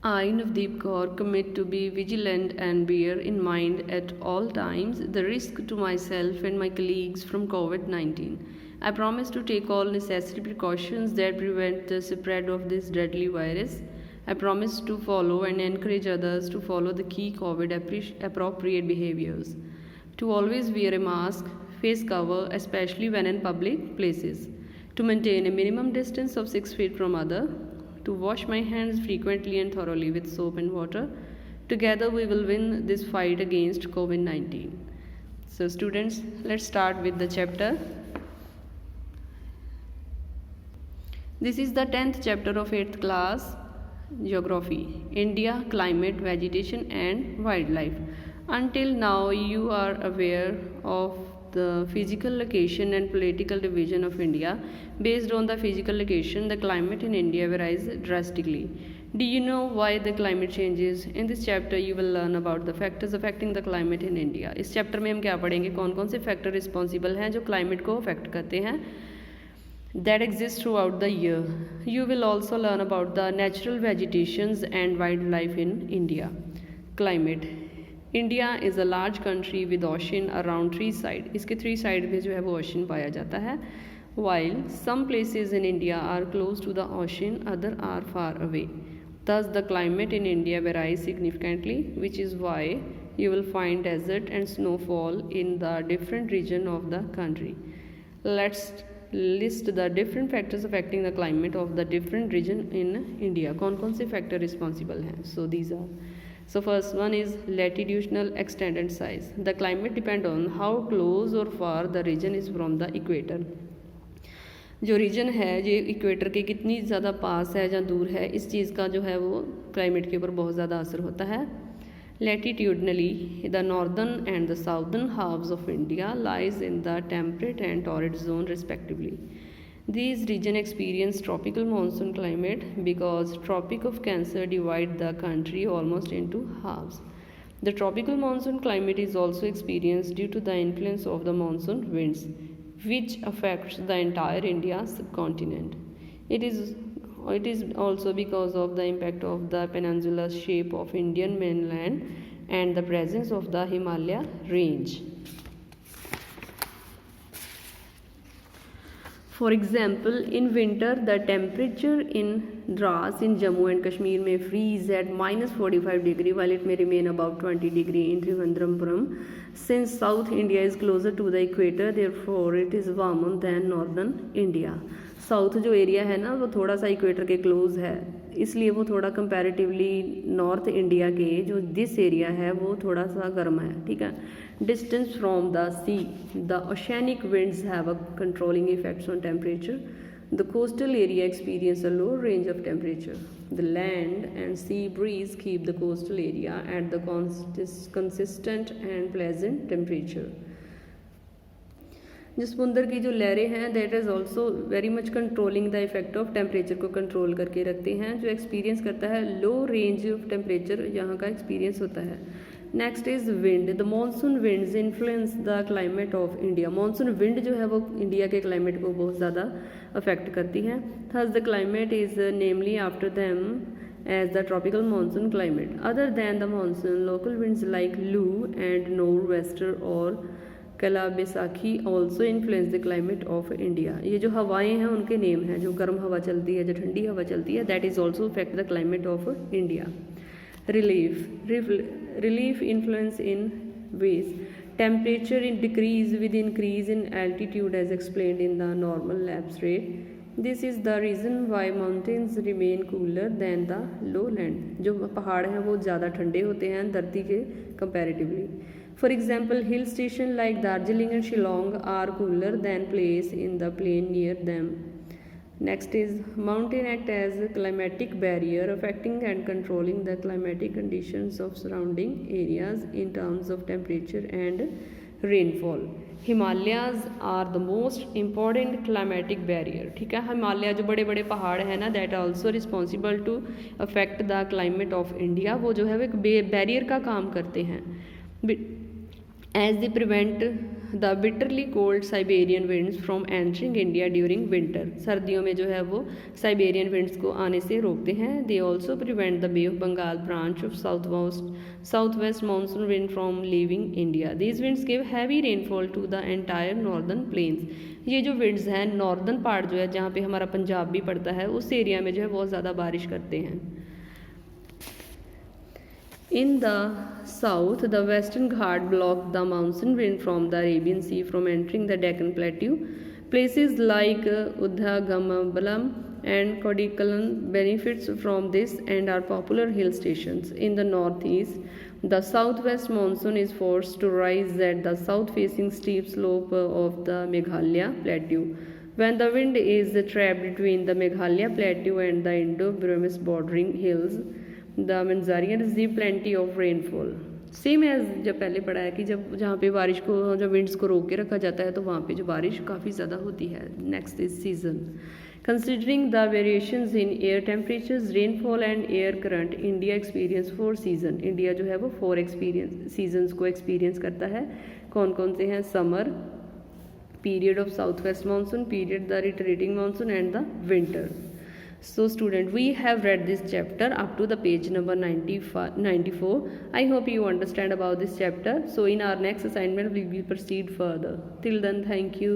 I, Navdeep Kaur, commit to be vigilant and bear in mind at all times the risk to myself and my colleagues from COVID 19. I promise to take all necessary precautions that prevent the spread of this deadly virus. I promise to follow and encourage others to follow the key COVID appropriate behaviors. To always wear a mask, face cover, especially when in public places. To maintain a minimum distance of 6 feet from other, to wash my hands frequently and thoroughly with soap and water. Together we will win this fight against COVID 19. So, students, let's start with the chapter. This is the 10th chapter of 8th class Geography, India, Climate, Vegetation, and Wildlife. Until now, you are aware of the physical location and political division of India. Based on the physical location, the climate in India varies drastically. Do you know why the climate changes? In this chapter, you will learn about the factors affecting the climate in India. इस chapter में हम क्या पढ़ेंगे, कौन कौन से factor responsible हैं जो क्लाइमेट को अफेक्ट करते हैं that exist throughout the year. You will also learn about the natural vegetations and wildlife in India. Climate. India is a large country with ocean around 3 side. इसके 3 side में जो है वो ओशन पाया जाता है. While some places in India are close to the ocean, other are far away. Thus the climate in India varies significantly, which is why you will find desert and snowfall in the different region of the country. Let's list the different factors affecting the climate of the different region in India. कौन कौन से factor responsible हैं? So these are. So first one is latitudinal extent and size. The climate depend on how close or far the region is from the equator. जो reason है ये equator के कितनी ज़्यादा पास है या दूर है, इस चीज़ का जो है वो क्लाइमेट के ऊपर बहुत ज़्यादा असर होता है. Latitudinally, the northern and the southern halves of India lies in the temperate and torrid zone respectively. These regions experience tropical monsoon climate because Tropic of Cancer divide the country almost into halves. The tropical monsoon climate is also experienced due to the influence of the monsoon winds, which affects the entire India subcontinent. It is also because of the impact of the peninsular shape of Indian mainland and the presence of the Himalaya range. For example, in winter, the temperature in Dras in Jammu and Kashmir may freeze at -45 degree while it may remain above 20 degree in Trivandrum. Since South India is closer to the equator, therefore it is warmer than Northern India. South जो area है ना वो थोड़ा सा equator के close है, इसलिए वो थोड़ा कंपैरेटिवली नॉर्थ इंडिया के जो दिस एरिया है वो थोड़ा सा गर्म है. ठीक है. Distance from the sea, the oceanic winds have a controlling effects on temperature. The coastal area experience a low range of temperature. The land and sea breeze keep the coastal area at the consistent and pleasant temperature. जो समुंदर की जो लहरें हैं that is also very much controlling the effect of temperature को control करके रखते हैं, जो एक्सपीरियंस करता है लो रेंज ऑफ टेम्परेचर यहाँ का एक्सपीरियंस होता है. Next is wind. The monsoon winds influence the climate of India. Monsoon wind जो है वो इंडिया के क्लाइमेट को बहुत ज़्यादा अफेक्ट करती है. Thus the climate is namely after them as the tropical monsoon climate. Other than the monsoon, local winds like Loo and Nor'wester or कला Baisakhi also influence the climate of India. ये जो हवाएं हैं उनके नेम हैं, जो गर्म हवा चलती है, जो ठंडी हवा चलती है, that is also affect the climate of India. Relief influence in ways. Temperature in decrease with increase in altitude as explained in the normal lapse rate. This is the reason why mountains remain cooler than the low land. जो पहाड़ हैं वो ज़्यादा ठंडे होते हैं धरती के comparatively. For example, hill stations like Darjeeling and Shillong are cooler than place in the plain near them. Next is mountain act as a climatic barrier affecting and controlling the climatic conditions of surrounding areas in terms of temperature and rainfall. Himalayas are the most important climatic barrier. ठीक है. हिमालय जो बड़े बड़े पहाड़ हैं ना that also responsible to affect the climate of India. वो जो है वो एक बैरियर का काम करते हैं. As they prevent the bitterly cold Siberian winds from entering India during winter. सर्दियों में जो है वो साइबेरियन विंड्स को आने से रोकते हैं। They also prevent the Bay of Bengal branch of south west monsoon wind from leaving India. These winds give heavy rainfall to the entire northern plains. ये जो विंड्स हैं नॉर्दर्न पार्ट जो है जहाँ पे हमारा पंजाब भी पड़ता है उस एरिया में जो है बहुत ज़्यादा बारिश करते हैं। In the south, the Western Ghat blocked the monsoon wind from the Arabian Sea from entering the Deccan Plateau. Places like Udhagampalam and Kodikalam benefits from this and are popular hill stations. In the northeast, the southwest monsoon is forced to rise at the south-facing steep slope of the Meghalaya Plateau. When the wind is trapped between the Meghalaya Plateau and the Indo-Burmese bordering hills, the मंजारियाँ receive plenty of rainfall. Same as जब पहले पढ़ा है कि जब जहाँ पे बारिश को जब विंड्स को रोक के रखा जाता है तो वहाँ पे जो बारिश काफ़ी ज़्यादा होती है। Next is season. Considering the variations in air temperatures rainfall and air current India experience 4 season. India जो है वो 4 सीजन्स को एक्सपीरियंस करता है। कौन कौन से हैं? Summer, period of south west monsoon, period the retreating monsoon and the winter. So student, we have read this chapter up to the page number 94. I hope you understand about this chapter. So in our next assignment we will proceed further. Till then, thank you.